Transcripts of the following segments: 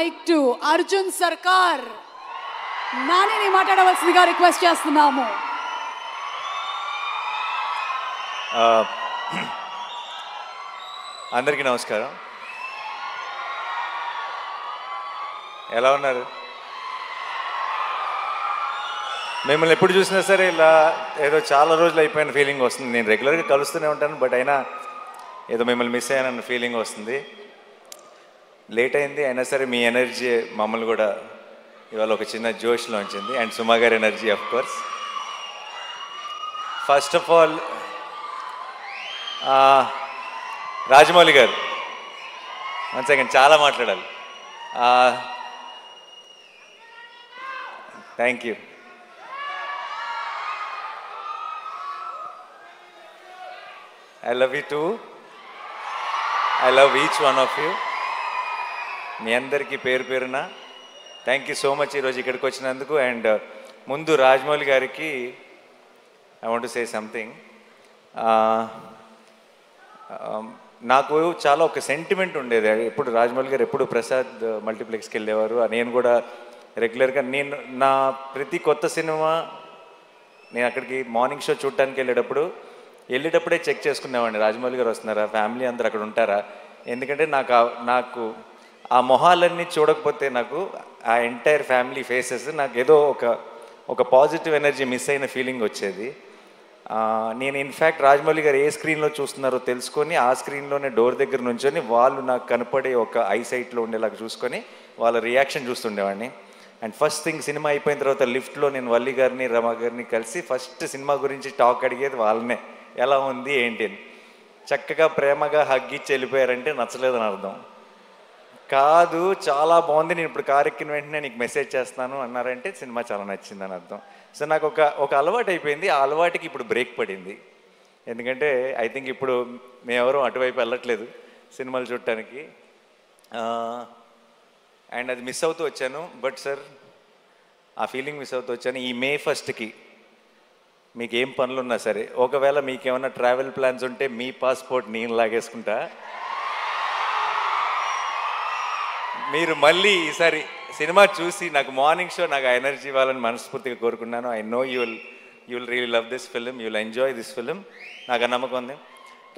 Mic to Arjun సర్కార్. నానిని మాట్లాడవలసిందిగా రిక్వెస్ట్ చేస్తున్నాము. అందరికీ నమస్కారం. ఎలా ఉన్నారు? మిమ్మల్ని ఎప్పుడు చూసినా సరే ఇలా ఏదో చాలా రోజులు అయిపోయిన ఫీలింగ్ వస్తుంది. నేను రెగ్యులర్గా కలుస్తూనే ఉంటాను, బట్ అయినా ఏదో మిమ్మల్ని మిస్ అయ్యానన్న ఫీలింగ్ వస్తుంది. లేట్ అయింది అయినా సరే మీ ఎనర్జీ మమ్మల్ని కూడా ఇవాళ ఒక చిన్న జోష్లో ఉంచింది. అండ్ సుమా గారి energy of course. First of all Rajamouli గారు, వన్ సెకండ్, చాలా మాట్లాడాలి. Thank you. I love you too. I love each one of you. మీ అందరికీ పేరు పేరున థ్యాంక్ యూ సో మచ్ ఈరోజు ఇక్కడికి వచ్చినందుకు. అండ్ ముందు రాజమౌళి గారికి I want to say something. నాకు చాలా ఒక సెంటిమెంట్ ఉండేది. ఎప్పుడు రాజమౌళి గారు ఎప్పుడు ప్రసాద్ మల్టీప్లెక్స్కి వెళ్ళేవారు. నేను కూడా రెగ్యులర్గా నా ప్రతి కొత్త సినిమా నేను అక్కడికి మార్నింగ్ షో చూడటానికి వెళ్ళేటప్పుడే చెక్ చేసుకునేవాడిని, రాజమౌళి గారు వస్తున్నారా, ఫ్యామిలీ అందరు అక్కడ ఉంటారా. ఎందుకంటే నాకు ఆ మొహాలన్నీ చూడకపోతే నాకు ఆ ఎంటైర్ ఫ్యామిలీ ఫేసెస్ నాకు ఏదో ఒక పాజిటివ్ ఎనర్జీ మిస్ అయిన ఫీలింగ్ వచ్చేది. నేను ఇన్ఫ్యాక్ట్ రాజమౌళి గారు ఏ స్క్రీన్లో చూస్తున్నారో తెలుసుకొని ఆ స్క్రీన్లోనే డోర్ దగ్గర నుంచొని వాళ్ళు నాకు కనపడే ఒక ఐసైట్లో ఉండేలాగా చూసుకొని వాళ్ళ రియాక్షన్ చూస్తుండేవాడిని. అండ్ ఫస్ట్ థింగ్ సినిమా అయిపోయిన తర్వాత లిఫ్ట్లో నేను వల్లి గారిని రమ గారిని కలిసి ఫస్ట్ సినిమా గురించి టాక్ అడిగేది వాళ్ళనే, ఎలా ఉంది ఏంటి అని. చక్కగా ప్రేమగా హగ్గిచ్చి వెళ్ళిపోయారంటే నచ్చలేదని అర్థం కాదు, చాలా బాగుంది, నేను ఇప్పుడు కారు ఎక్కిన వెంటనే నీకు మెసేజ్ చేస్తాను అన్నారంటే సినిమా చాలా నచ్చిందని అర్థం. సో నాకు ఒక అలవాటు అయిపోయింది. ఆ అలవాటుకి ఇప్పుడు బ్రేక్ పడింది. ఎందుకంటే ఐ థింక్ ఇప్పుడు మేమెవరూ అటువైపు వెళ్ళట్లేదు సినిమాలు చూడటానికి. అండ్ అది మిస్ అవుతూ వచ్చాను. బట్ సార్, ఆ ఫీలింగ్ మిస్ అవుతూ వచ్చాను. ఈ May 1st మీకు ఏం పనులు ఉన్నా సరే, ఒకవేళ మీకేమన్నా ట్రావెల్ ప్లాన్స్ ఉంటే మీ పాస్పోర్ట్ నేను లాగేసుకుంటా. మీరు మళ్ళీ ఈసారి సినిమా చూసి నాకు మార్నింగ్ షో నాకు ఆ ఎనర్జీ ఇవ్వాలని మనస్ఫూర్తిగా కోరుకున్నాను. I know you will really love this film, you will enjoy this film. నాకు ఆ నమ్మకం ఉంది.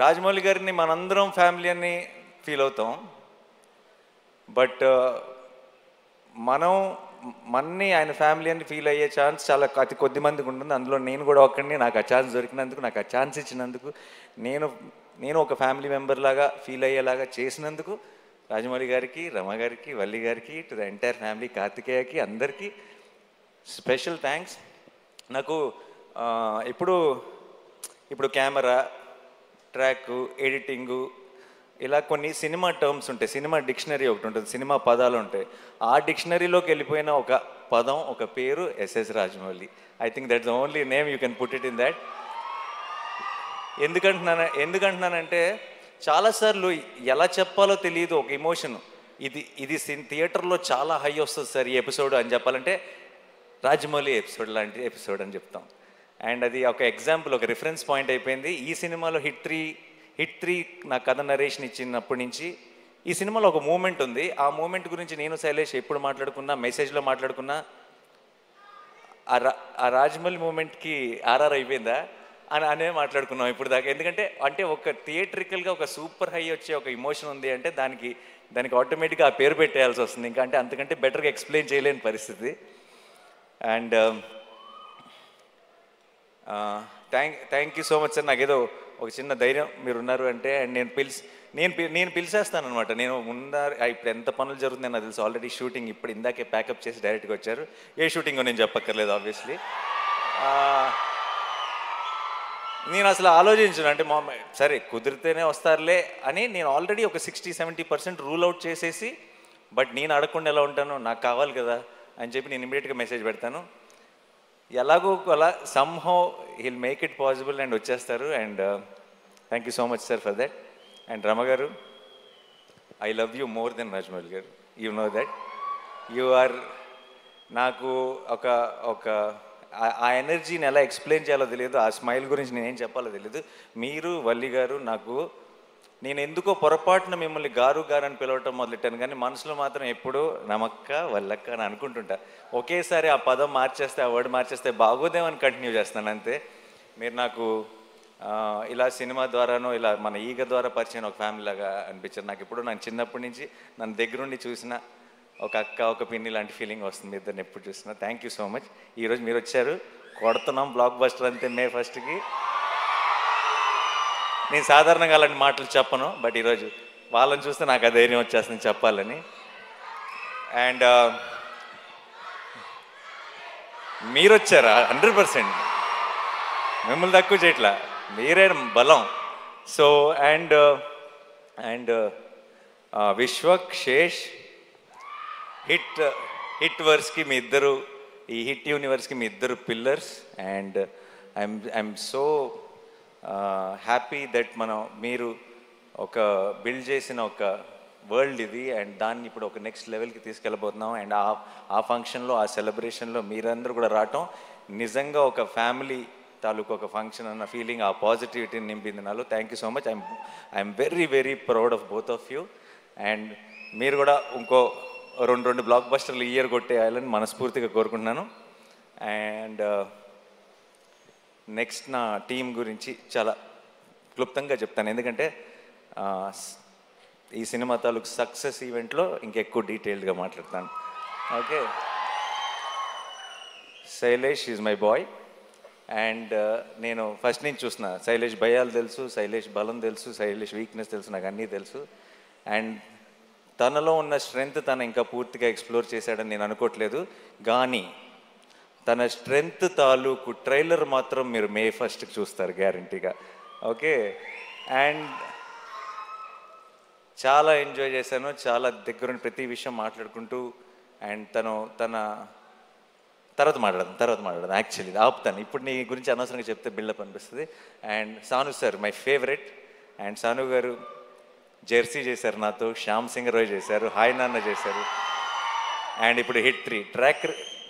రాజమౌళి గారిని మనందరం ఫ్యామిలీ అని ఫీల్ అవుతాం, బట్ మన్ని ఆయన ఫ్యామిలీ అని ఫీల్ అయ్యే ఛాన్స్ చాలా అతి కొద్ది మందికి ఉంటుంది. అందులో నేను కూడా ఒక్కడిని. నాకు ఆ ఛాన్స్ దొరికినందుకు, నాకు ఆ ఛాన్స్ ఇచ్చినందుకు, నేను ఒక ఫ్యామిలీ మెంబర్ లాగా ఫీల్ అయ్యేలాగా చేసినందుకు రాజమౌళి గారికి, రమ గారికి, వల్లి గారికి, టు ద ఎంటైర్ ఫ్యామిలీ, కార్తికేయకి, అందరికీ స్పెషల్ థ్యాంక్స్. నాకు ఇప్పుడు కెమెరా, ట్రాక్, ఎడిటింగు, ఇలా కొన్ని సినిమా టర్మ్స్ ఉంటాయి. సినిమా డిక్షనరీ ఒకటి ఉంటుంది, సినిమా పదాలు ఉంటాయి. ఆ డిక్షనరీలోకి వెళ్ళిపోయిన ఒక పదం, ఒక పేరు SS Rajamouli. I think that's the only name you can put it in that. ఎందుకంటున్నానంటే చాలాసార్లు ఎలా చెప్పాలో తెలియదు ఒక ఎమోషన్. ఇది థియేటర్లో చాలా హై వస్తుంది సార్ ఈ ఎపిసోడ్ అని చెప్పాలంటే రాజమౌళి ఎపిసోడ్ లాంటి ఎపిసోడ్ అని చెప్తాం. అండ్ అది ఒక ఎగ్జాంపుల్, ఒక రిఫరెన్స్ పాయింట్ అయిపోయింది. ఈ సినిమాలో హిట్ త్రీ నా కథ నరేషన్ ఇచ్చినప్పటి నుంచి ఈ సినిమాలో ఒక మూమెంట్ ఉంది. ఆ మూమెంట్ గురించి నేను శైలేష్ ఎప్పుడు మాట్లాడుకున్నా, మెసేజ్లో మాట్లాడుకున్నా, ఆ రాజమౌళి మూమెంట్కి ఆర్ఆర్ అయిపోయిందా అనే మాట్లాడుకున్నాం ఇప్పుడు దాకా. ఎందుకంటే ఒక థియేట్రికల్గా ఒక సూపర్ హై వచ్చే ఒక ఎమోషన్ ఉంది అంటే దానికి ఆటోమేటిక్గా ఆ పేరు పెట్టేయాల్సి వస్తుంది. ఇంకా అంతకంటే బెటర్గా ఎక్స్ప్లెయిన్ చేయలేని పరిస్థితి. And thank you so much sir. నాకేదో ఒక చిన్న ధైర్యం మీరు ఉన్నారు అంటే. అండ్ నేను పిలిచేస్తాను అనమాట. నేను ఇప్పుడు ఎంత పనులు జరుగుతున్నాయి నాకు తెలుసు. ఆల్రెడీ షూటింగ్ ఇప్పుడు ఇందాకే ప్యాకప్ చేసి డైరెక్ట్గా వచ్చారు. ఏ షూటింగో నేను చెప్పక్కర్లేదు ఆబ్వియస్లీ. నేను అసలు ఆలోచించను, అంటే సరే కుదిరితేనే వస్తారులే అని నేను ఆల్రెడీ ఒక 60-70% రూల్ అవుట్ చేసేసి, బట్ నేను అడగకుండా ఎలా ఉంటాను, నాకు కావాలి కదా అని చెప్పి నేను ఇమీడియట్గా మెసేజ్ పెడతాను. ఎలాగో అలా somehow he'll make it possible and వచ్చేస్తారు. And thank you so much sir for that. And Rama గారు, I love you more than Rajamouli గారు, you know that. You are నాకు ఒక ఆ ఎనర్జీని ఎలా ఎక్స్ప్లెయిన్ చేయాలో తెలియదు, ఆ స్మైల్ గురించి నేనేం చెప్పాలో తెలియదు. మీరు వల్లి గారు నాకు నేను ఎందుకో పొరపాటున మిమ్మల్ని గారు గారు అని పిలవటం మొదలెట్టాను, కానీ మనసులో మాత్రం ఎప్పుడూ నమక్క వల్లక్క అని అనుకుంటుంటా. ఒకేసారి ఆ పదం మార్చేస్తే, ఆ వర్డ్ మార్చేస్తే బాగోదేమని కంటిన్యూ చేస్తున్నాను అంతే. మీరు నాకు ఇలా సినిమా ద్వారానో ఇలా మన ఈగ ద్వారా పరిచయం ఒక ఫ్యామిలీ లాగా అనిపించారు నాకు. ఇప్పుడు నాకు చిన్నప్పటి నుంచి నన్ను దగ్గరుండి చూసిన ఒక అక్క ఒక పిన్ని లాంటి ఫీలింగ్ వస్తుంది ఇద్దరిని ఎప్పుడు చూసినా. Thank you so much. ఈరోజు మీరు వచ్చారు, కొడుతున్నాం బ్లాక్ బస్టర్ అంతే మే 1కి. నేను సాధారణంగా అలాంటి మాటలు చెప్పను, బట్ ఈరోజు వాళ్ళని చూస్తే నాకు ఆ ధైర్యం వచ్చేస్తుంది చెప్పాలని. అండ్ మీరు వచ్చారా 100%, మిమ్మల్ని తక్కువ చేయట్లా, మీరే బలం. So and Vishwak Sesh hit వర్స్కి మీ ఇద్దరు, ఈ హిట్ యూనివర్స్కి మీ ఇద్దరు pillars. And I'm so happy that మీరు ఒక బిల్డ్ చేసిన ఒక వరల్డ్ ఇది, అండ్ దాన్ని ఇప్పుడు ఒక నెక్స్ట్ లెవెల్కి తీసుకెళ్ళబోతున్నాం. అండ్ ఆ ఫంక్షన్లో, ఆ సెలబ్రేషన్లో మీరందరూ కూడా రావటం నిజంగా ఒక ఫ్యామిలీ తాలూకు ఒక ఫంక్షన్ అన్న ఫీలింగ్, ఆ పాజిటివిటీని నింపింది నాలో. Thank you so much. I'm very very proud of both of you. And మీరు కూడా ఇంకో రెండు బ్లాక్ బస్టర్లు ఇయర్ కొట్టేయాలని మనస్ఫూర్తిగా కోరుకుంటున్నాను. అండ్ నెక్స్ట్ నా టీం గురించి చాలా క్లుప్తంగా చెప్తాను, ఎందుకంటే ఈ సినిమా తాలూకు సక్సెస్ ఈవెంట్లో ఇంకెక్కువ డీటెయిల్డ్గా మాట్లాడతాను. Okay, Shailesh is my boy. And నేను ఫస్ట్ నుంచి చూసిన శైలేష్ భయాలు తెలుసు, శైలేష్ బలం తెలుసు, శైలేష్ వీక్నెస్ తెలుసు, నాకు అన్నీ తెలుసు. అండ్ తనలో ఉన్న స్ట్రెంగ్త్ తను ఇంకా పూర్తిగా ఎక్స్ప్లోర్ చేశాడని నేను అనుకోవట్లేదు, కానీ తన స్ట్రెంగ్త్ తాలూకు ట్రైలర్ మాత్రం మీరు మే 1కి చూస్తారు గ్యారంటీగా. ఓకే, అండ్ చాలా ఎంజాయ్ చేశాను, చాలా దగ్గరుండి ప్రతి విషయం మాట్లాడుకుంటూ. అండ్ తన తర్వాత మాట్లాడదాం యాక్చువల్లీ ఆపుతాను, ఇప్పుడు నీ గురించి అనవసరంగా చెప్తే బిల్డప్ అనిపిస్తుంది. And Sanu sir my favourite. And Sanu గారు జెర్సీ చేశారు నాతో, శ్యామ్ సింగ్ రాయ్ చేశారు, హాయ్ నాన్న చేశారు. అండ్ ఇప్పుడు హిట్ 3 ట్రాక్,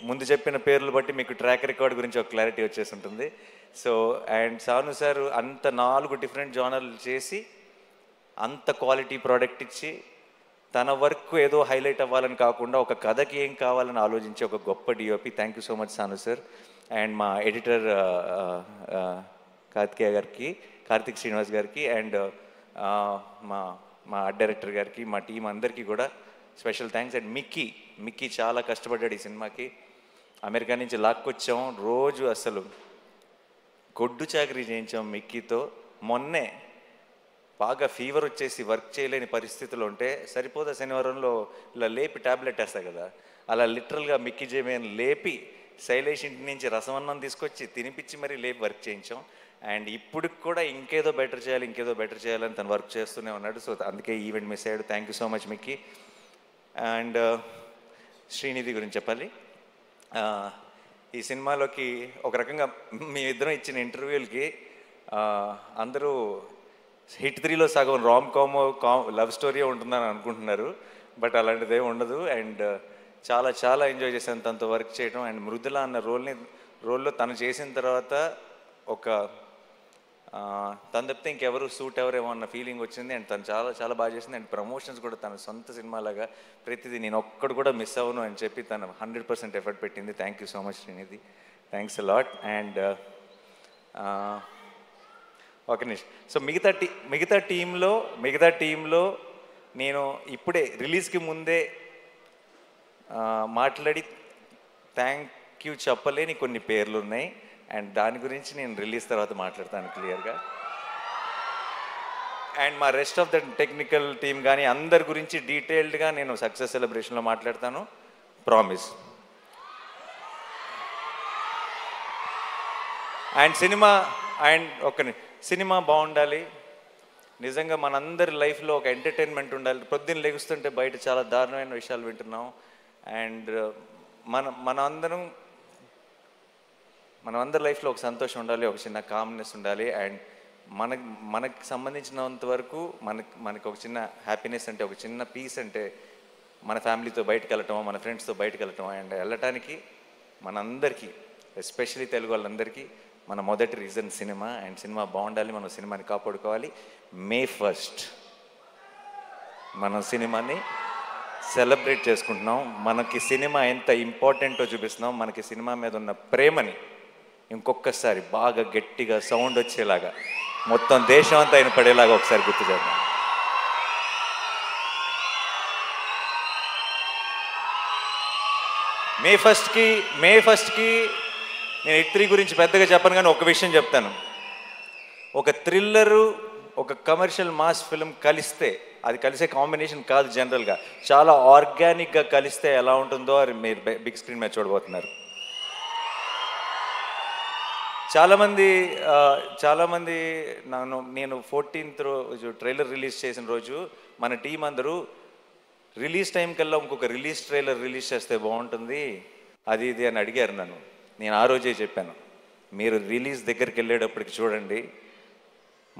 ముందు చెప్పిన పేర్లు బట్టి మీకు ట్రాక్ రికార్డ్ గురించి ఒక క్లారిటీ వచ్చేసి ఉంటుంది. సో అండ్ సాను సార్ అంత 4 డిఫరెంట్ జానర్లు చేసి అంత క్వాలిటీ ప్రోడక్ట్ ఇచ్చి తన వర్క్ ఏదో హైలైట్ అవ్వాలని కాకుండా ఒక కథకి ఏం కావాలని ఆలోచించే ఒక గొప్ప DOP. Thank you so much Sanu sir. And మా ఎడిటర్ కార్తిక్ శ్రీనివాస్ గారికి, అండ్ మా ఆర్ట్ డైరెక్టర్ గారికి, మా టీం అందరికీ కూడా స్పెషల్ థ్యాంక్స్. అండ్ మిక్కీ చాలా కష్టపడ్డాడు ఈ సినిమాకి. అమెరికా నుంచి లాక్కొచ్చాం, రోజు అసలు గొడ్డు చాకరీ చేయించాం మిక్కీతో. మొన్నే బాగా ఫీవర్ వచ్చేసి వర్క్ చేయలేని పరిస్థితులు ఉంటే సరిపోదా శనివారంలో ఇలా లేపి ట్యాబ్లెట్ వేస్తాయి కదా, అలా లిటరల్గా మిక్కీ జేమేని లేపి శైలేష్ ఇంటి నుంచి రసమన్నం తీసుకొచ్చి తినిపించి మరీ లేపి వర్క్ చేయించాం. అండ్ ఇప్పటికి కూడా ఇంకేదో బెటర్ చేయాలని తను వర్క్ చేస్తూనే ఉన్నాడు. సో అందుకే ఈవెంట్ మిస్ అయ్యాడు. Thank you so much Mickey. And Srinidhi గురించి చెప్పాలి. ఈ సినిమాలోకి ఒక రకంగా మీ ఇద్దరం ఇచ్చిన ఇంటర్వ్యూలకి అందరూ హిట్ 3లో సగం రామ్ కామ్ లవ్ స్టోరీ ఉంటుందని అనుకుంటున్నారు, బట్ అలాంటిదే ఉండదు. అండ్ చాలా ఎంజాయ్ చేశాను తనతో వర్క్ చేయడం. అండ్ మృదుల అన్న రోల్లో తను చేసిన తర్వాత ఒక తను తప్పితే ఇంకెవరు సూట్ ఎవరేమో అన్న ఫీలింగ్ వచ్చింది. అండ్ తను చాలా బాగా చేసింది. అండ్ ప్రమోషన్స్ కూడా తన సొంత సినిమాలాగా ప్రతిదీ నేను ఒక్కడు కూడా మిస్ అవ్వను అని చెప్పి తను 100% ఎఫర్ట్ పెట్టింది. Thank you so much Srinidhi, thanks a lot. And ఒక నిమిషం. సో మిగతా టీంలో నేను ఇప్పుడే రిలీజ్కి ముందే మాట్లాడి థ్యాంక్ యూ చెప్పలేని కొన్ని పేర్లు ఉన్నాయి. అండ్ దాని గురించి నేను రిలీజ్ తర్వాత మాట్లాడతాను క్లియర్గా. అండ్ మా rest of the technical team కానీ అందరి గురించి డీటెయిల్డ్గా నేను సక్సెస్ సెలబ్రేషన్లో మాట్లాడతాను, ప్రామిస్. అండ్ సినిమా బాగుండాలి, నిజంగా మనందరి లైఫ్లో ఒక ఎంటర్టైన్మెంట్ ఉండాలి. పొద్దున్న లెగుస్తుంటే బయట చాలా దారుణమైన విషయాలు వింటున్నాం. అండ్ మనమందరి లైఫ్లో ఒక సంతోషం ఉండాలి, ఒక చిన్న కామ్నెస్ ఉండాలి. అండ్ మనకి సంబంధించినంత వరకు మనకి ఒక చిన్న హ్యాపీనెస్ అంటే, ఒక చిన్న పీస్ అంటే మన ఫ్యామిలీతో బయటకు వెళ్ళటం, మన ఫ్రెండ్స్తో బయటకు వెళ్ళటం. అండ్ వెళ్ళటానికి మనందరికీ, ఎస్పెషలీ తెలుగు వాళ్ళందరికీ మన మొదటి రీజన్ సినిమా, అండ్ సినిమా బాగుండాలి, మనం సినిమాని కాపాడుకోవాలి. మే 1 మనం సినిమాని సెలబ్రేట్ చేసుకుంటున్నాం. మనకి సినిమా ఎంత ఇంపార్టెంటో చూపిస్తున్నాం. మనకి సినిమా మీద ఉన్న ప్రేమని ఇంకొకసారి బాగా గట్టిగా సౌండ్ వచ్చేలాగా మొత్తం దేశం అంతా ఆయన పడేలాగా ఒకసారి గుర్తు చేద్దాం. మే ఫస్ట్కి నేను హిట్3 గురించి పెద్దగా చెప్పను, కానీ ఒక విషయం చెప్తాను. ఒక థ్రిల్లరు, ఒక కమర్షియల్ మాస్ ఫిల్మ్ కలిస్తే, అది కలిసే కాంబినేషన్ కాదు జనరల్గా, చాలా ఆర్గానిక్గా కలిస్తే ఎలా ఉంటుందో అది మీరు బిగ్ స్క్రీన్ మీద చూడబోతున్నారు. చాలామంది నేను 14th రోజు ట్రైలర్ రిలీజ్ చేసిన రోజు మన టీం అందరూ రిలీజ్ టైం కల్లా ఇంకొక ట్రైలర్ రిలీజ్ చేస్తే బాగుంటుంది అది ఇది అని అడిగారు నన్ను. నేను ఆ రోజే చెప్పాను, మీరు రిలీజ్ దగ్గరికి వెళ్ళేటప్పటికి చూడండి,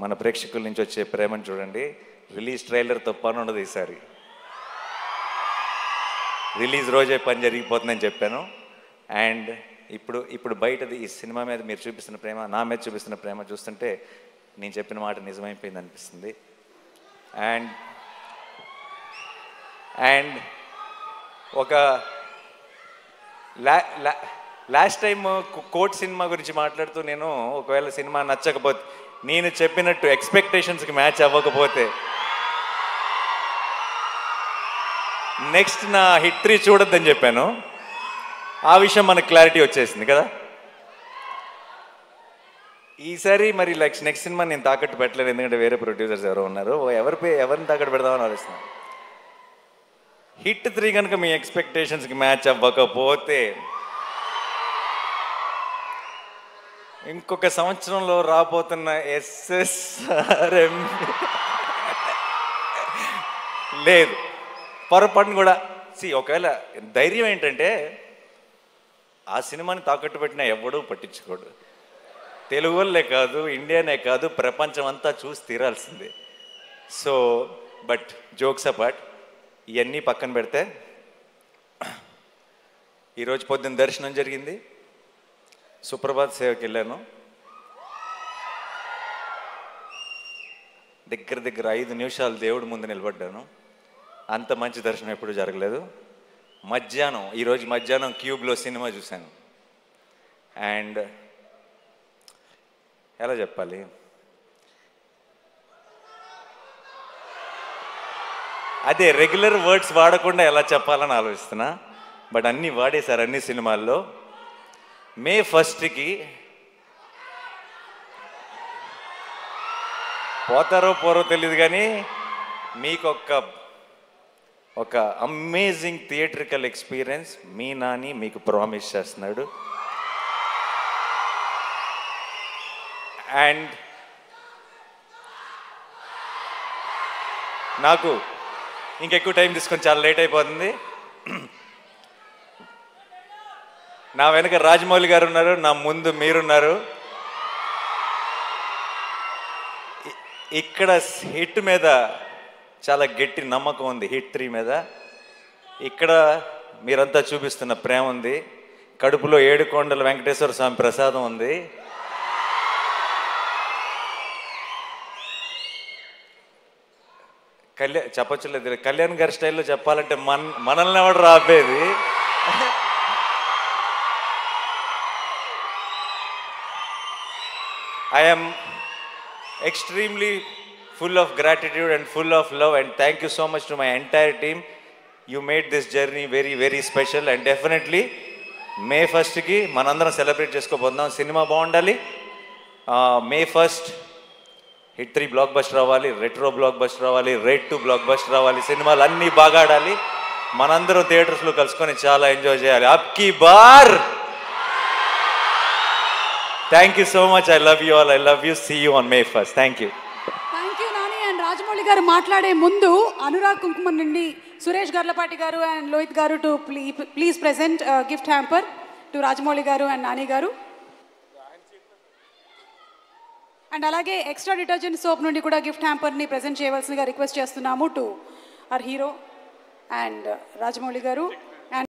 మన ప్రేక్షకుల నుంచి వచ్చే ప్రేమను చూడండి. రిలీజ్ ట్రైలర్తో పని ఉండదు ఈసారి, రిలీజ్ రోజే పని జరిగిపోతుందని చెప్పాను. అండ్ ఇప్పుడు బయటది ఈ సినిమా మీద మీరు చూపిస్తున్న ప్రేమ, నా మీద చూపిస్తున్న ప్రేమ చూస్తుంటే నేను చెప్పిన మాట నిజమైపోయింది అనిపిస్తుంది. అండ్ ఒక లాస్ట్ టైం కోర్ట్ సినిమా గురించి మాట్లాడుతూ నేను ఒకవేళ సినిమా నచ్చకపోతే, నేను చెప్పినట్టు ఎక్స్పెక్టేషన్స్కి మ్యాచ్ అవ్వకపోతే నెక్స్ట్ నా హిట్3 చూడొద్దని చెప్పాను. ఆ విషయం మనకు క్లారిటీ వచ్చేసింది కదా. ఈసారి మరి నెక్స్ట్ సినిమా నేను తాకట్టు పెట్టలేదు, ఎందుకంటే వేరే ప్రొడ్యూసర్స్ ఎవరో ఉన్నారు, ఎవరిని తాకట్టు పెడదామని ఆలోచిస్తున్నాను. హిట్3 కనుక మీ ఎక్స్పెక్టేషన్స్కి మ్యాచ్ అవ్వకపోతే ఇంకొక సంవత్సరంలో రాబోతున్న SSRM లేదు, పొరపాటును కూడా. ఒకవేళ ధైర్యం ఏంటంటే ఆ సినిమాని తాకట్టు పెట్టినా ఎవడూ పట్టించుకోడు. తెలుగు వాళ్ళే కాదు, ఇండియానే కాదు, ప్రపంచం అంతా చూసి తీరాల్సిందే. సో బట్ జోక్స్ అపార్ట్, ఇవన్నీ పక్కన పెడితే ఈరోజు పొద్దున్న దర్శనం జరిగింది, సుప్రభాత్ సేవకి వెళ్ళాను. దగ్గర 5 నిమిషాలు దేవుడి ముందు నిలబడ్డాను. అంత మంచి దర్శనం ఎప్పుడు జరగలేదు. ఈరోజు మధ్యాహ్నం క్యూబ్లో సినిమా చూశాను. అండ్ ఎలా చెప్పాలి, అదే రెగ్యులర్ వర్డ్స్ వాడకుండా ఎలా చెప్పాలని ఆలోచిస్తున్నా, బట్ అన్నీ వాడేశారు అన్ని సినిమాల్లో. మే 1కి పోతారో పోరో తెలియదు, కానీ మీకు ఒక అమేజింగ్ థియేట్రికల్ ఎక్స్పీరియన్స్ మీ నాని మీకు ప్రామిస్ చేస్తున్నాడు. అండ్ నాకు ఇంకెక్కువ టైం తీసుకొని చాలా లేట్ అయిపోతుంది. నా వెనక రాజమౌళి గారు ఉన్నారు, నా ముందు మీరున్నారు. ఇక్కడ హిట్ మీద చాలా గట్టి నమ్మకం ఉంది, హిట్3 మీద. ఇక్కడ మీరంతా చూపిస్తున్న ప్రేమ ఉంది, కడుపులో 7 కొండల వెంకటేశ్వర స్వామి ప్రసాదం ఉంది. చెప్పొచ్చులేదు, కళ్యాణ్ గారి స్టైల్లో చెప్పాలంటే మనల్ని ఎవడు రాబేది. I am extremely full of gratitude and full of love, and thank you so much to my entire team. You made this journey very, very special, and definitely May 1కి మనందరం సెలబ్రేట్ చేసుకోబోతున్నాం. సినిమా బాగుండాలి. May 1 హిట్3 block buster అవ్వాలి, retro block buster అవ్వాలి, rate 2 block buster అవ్వాలి, సినిమాలు అన్నీ బాగా ఆడాలి, మనందరం థియేటర్స్లో కలుసుకొని చాలా ఎంజాయ్ చేయాలి. అబ్కి bar. Thank you so much. I love you all. I love you. See you on May 1. Thank you. Thank you, Nani. And Rajmouli garu మాట్లాడే ముందు అనురాగ్ కుంకుమ నుండి సురేష్ గర్లపాటి గారు and లోహిత్ గారు to please present a gift hamper to Rajmouli garu and Nani garu. And అలాగే extra detergent soap నుండి కూడా gift హ్యాంపర్ని present చేయవలసిందిగా రిక్వెస్ట్ చేస్తున్నాము to our hero and Rajamouli గారు.